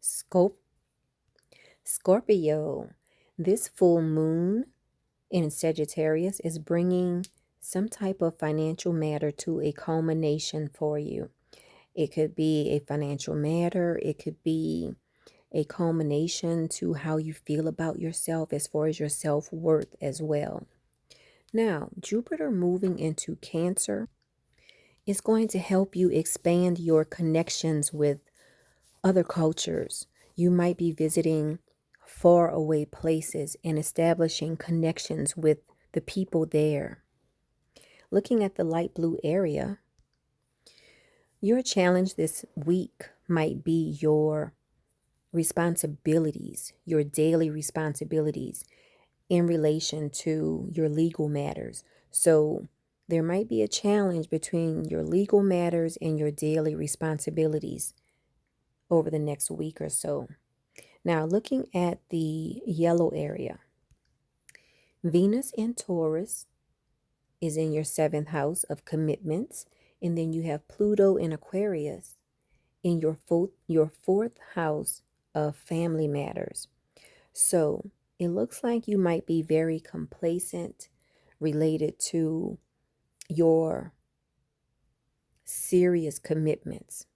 Scop- Scorpio, this full moon in Sagittarius is bringing some type of financial matter to a culmination for you. It could be a financial matter. It could be a culmination to how you feel about yourself as far as your self-worth as well. Now, Jupiter moving into Cancer is going to help you expand your connections with other cultures. You might be visiting far away places and establishing connections with the people there. Looking at the light blue area, your challenge this week might be your responsibilities, your daily responsibilities in relation to your legal matters. So there might be a challenge between your legal matters and your daily responsibilities over the next week or so. Now, looking at the yellow area, Venus in Taurus is in your seventh house of commitments. And then you have Pluto in Aquarius in your fourth house of family matters. So it looks like you might be very complacent related to your serious commitments.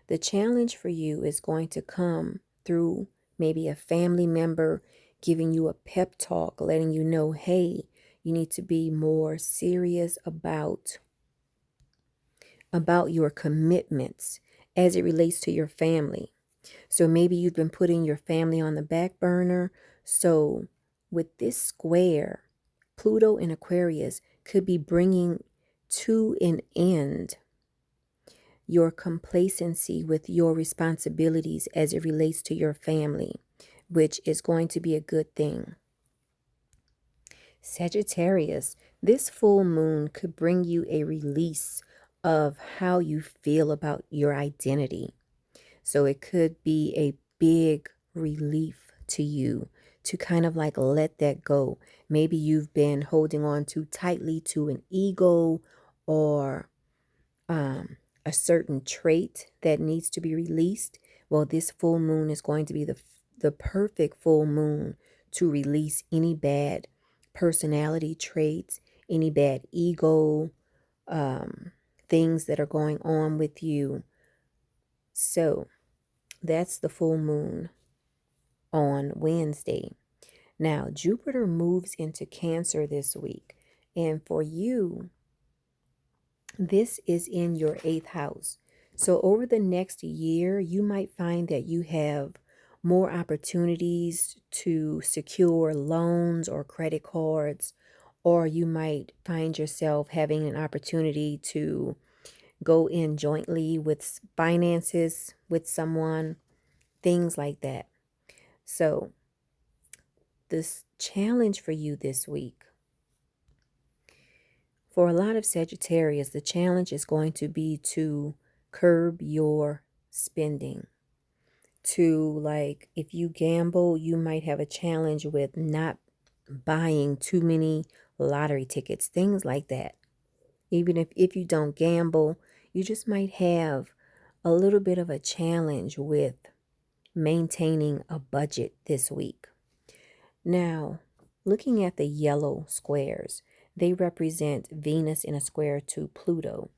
The challenge for you is going to come through maybe a family member giving you a pep talk, letting you know, hey, you need to be more serious about your commitments as it relates to your family. So maybe you've been putting your family on the back burner. So with this square, Pluto in Aquarius could be bringing to an end your complacency with your responsibilities as it relates to your family, which is going to be a good thing. Sagittarius, this full moon could bring you a release of how you feel about your identity. So it could be a big relief to you to kind of like let that go. Maybe you've been holding on too tightly to an ego or a certain trait that needs to be released. Well, this full moon is going to be the perfect full moon to release any bad personality traits, any bad ego, things that are going on with you. So that's the full moon on Wednesday. Now, Jupiter moves into Cancer this week. And for you, this is in your eighth house. So over the next year, you might find that you have more opportunities to secure loans or credit cards, or you might find yourself having an opportunity to go in jointly with finances with someone, things like that. So this challenge for you this week, for a lot of Sagittarius, the challenge is going to be to curb your spending. To, like, if you gamble, you might have a challenge with not buying too many lottery tickets, things like that. Even if you don't gamble, you just might have a little bit of a challenge with maintaining a budget this week. Now, looking at the yellow squares, they represent Venus in a square to Pluto.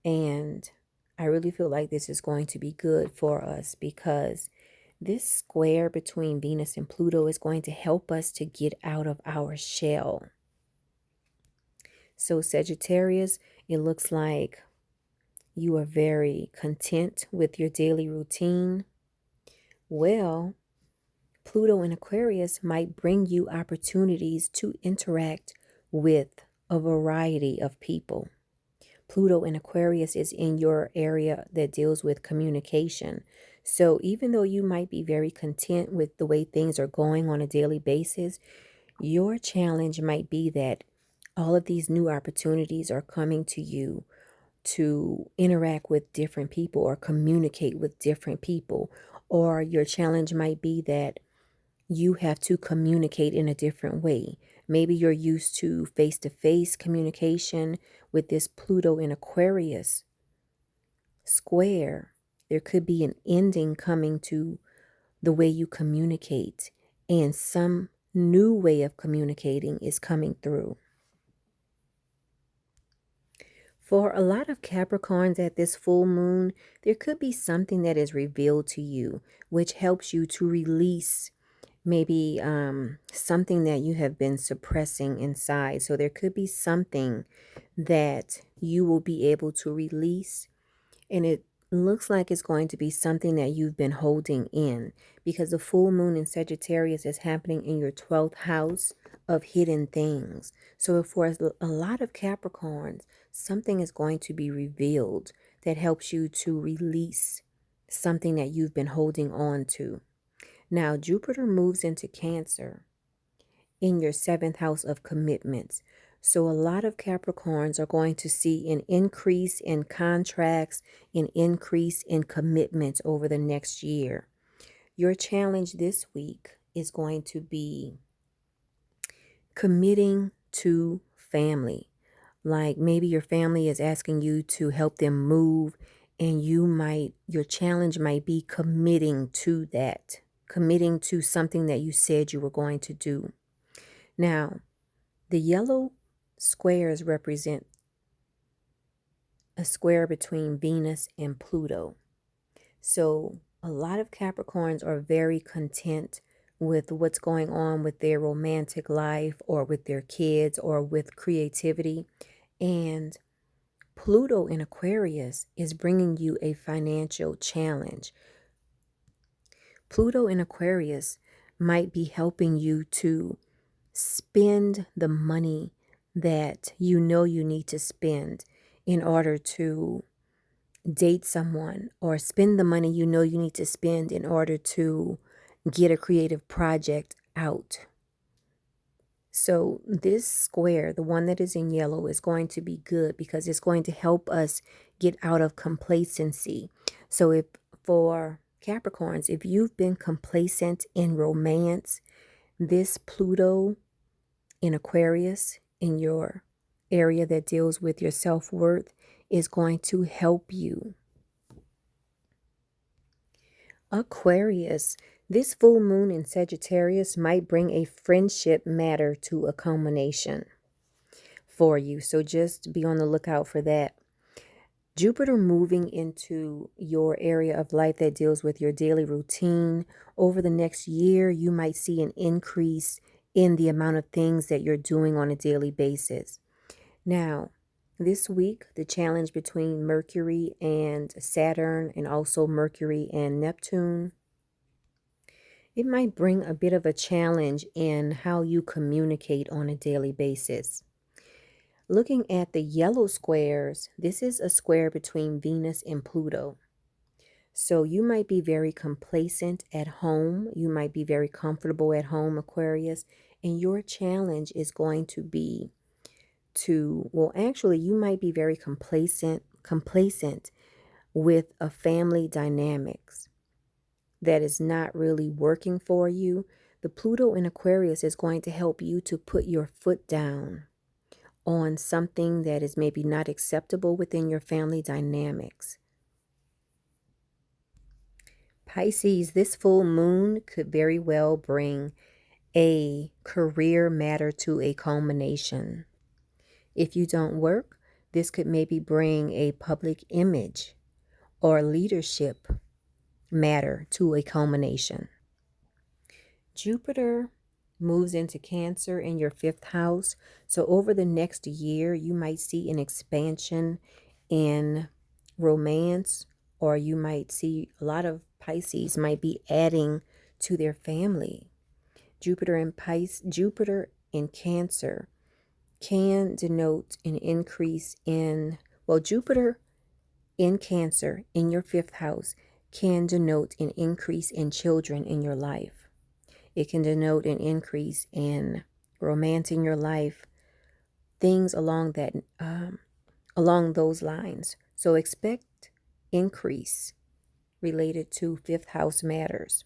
And I really feel like this is going to be good for us because this square between Venus and Pluto is going to help us to get out of our shell. So Sagittarius, it looks like you are very content with your daily routine. Well, Pluto in Aquarius might bring you opportunities to interact with a variety of people. Pluto in Aquarius is in your area that deals with communication. So even though you might be very content with the way things are going on a daily basis, your challenge might be that all of these new opportunities are coming to you to interact with different people or communicate with different people. Or your challenge might be that you have to communicate in a different way. Maybe you're used to face-to-face communication. With this Pluto in Aquarius square, there could be an ending coming to the way you communicate, and some new way of communicating is coming through. For a lot of Capricorns at this full moon, there could be something that is revealed to you, which helps you to release maybe something that you have been suppressing inside. So there could be something that you will be able to release, and it looks like it's going to be something that you've been holding in, because the full moon in Sagittarius is happening in your 12th house of hidden things. So for a lot of Capricorns, something is going to be revealed that helps you to release something that you've been holding on to. Now, Jupiter moves into Cancer in your 7th house of commitments. So a lot of Capricorns are going to see an increase in contracts, an increase in commitments over the next year. Your challenge this week is going to be committing to family. Like maybe your family is asking you to help them move, and your challenge might be committing to that, committing to something that you said you were going to do. Now, the yellow squares represent a square between Venus and Pluto. So a lot of Capricorns are very content with what's going on with their romantic life or with their kids or with creativity. And Pluto in Aquarius is bringing you a financial challenge. Pluto in Aquarius might be helping you to spend the money that you know you need to spend in order to date someone, or spend the money you know you need to spend in order to get a creative project out. So this square, the one that is in yellow, is going to be good because it's going to help us get out of complacency. So if for Capricorns, if you've been complacent in romance, this Pluto in Aquarius, in your area that deals with your self-worth, is going to help you. Aquarius, this full moon in Sagittarius might bring a friendship matter to a culmination for you. So just be on the lookout for that. Jupiter moving into your area of life that deals with your daily routine. Over the next year, you might see an increase in the amount of things that you're doing on a daily basis. Now, this week, the challenge between Mercury and Saturn, and also Mercury and Neptune, it might bring a bit of a challenge in how you communicate on a daily basis. Looking at the yellow squares, this is a square between Venus and Pluto. So you might be very complacent at home. You might be very comfortable at home, Aquarius. And your challenge is going to be you might be very complacent with a family dynamics that is not really working for you. The Pluto in Aquarius is going to help you to put your foot down on something that is maybe not acceptable within your family dynamics. Pisces, this full moon could very well bring a career matter to a culmination. If you don't work, this could maybe bring a public image or leadership matter to a culmination. Jupiter moves into Cancer in your 5th house. So over the next year, you might see an expansion in romance, or you might see a lot of Pisces might be adding to their family. Jupiter in Cancer can denote an increase in, Jupiter in Cancer in your 5th house can denote an increase in children in your life. It can denote an increase in romance in your life, things along those lines. So expect increase related to 5th house matters.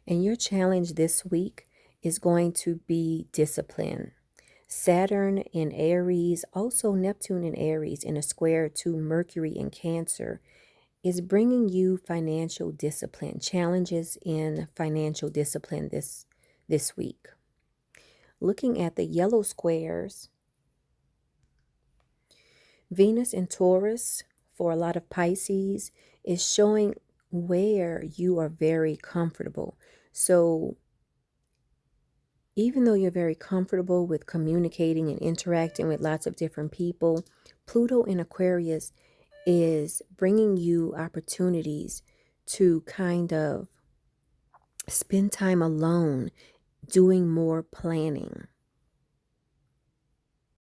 And your challenge this week is going to be discipline. Saturn in Aries, also Neptune in Aries, in a square to Mercury in Cancer, is bringing you financial discipline, challenges in financial discipline this week. Looking at the yellow squares, Venus in Taurus for a lot of Pisces is showing where you are very comfortable. So even though you're very comfortable with communicating and interacting with lots of different people, Pluto in Aquarius is bringing you opportunities to kind of spend time alone, doing more planning.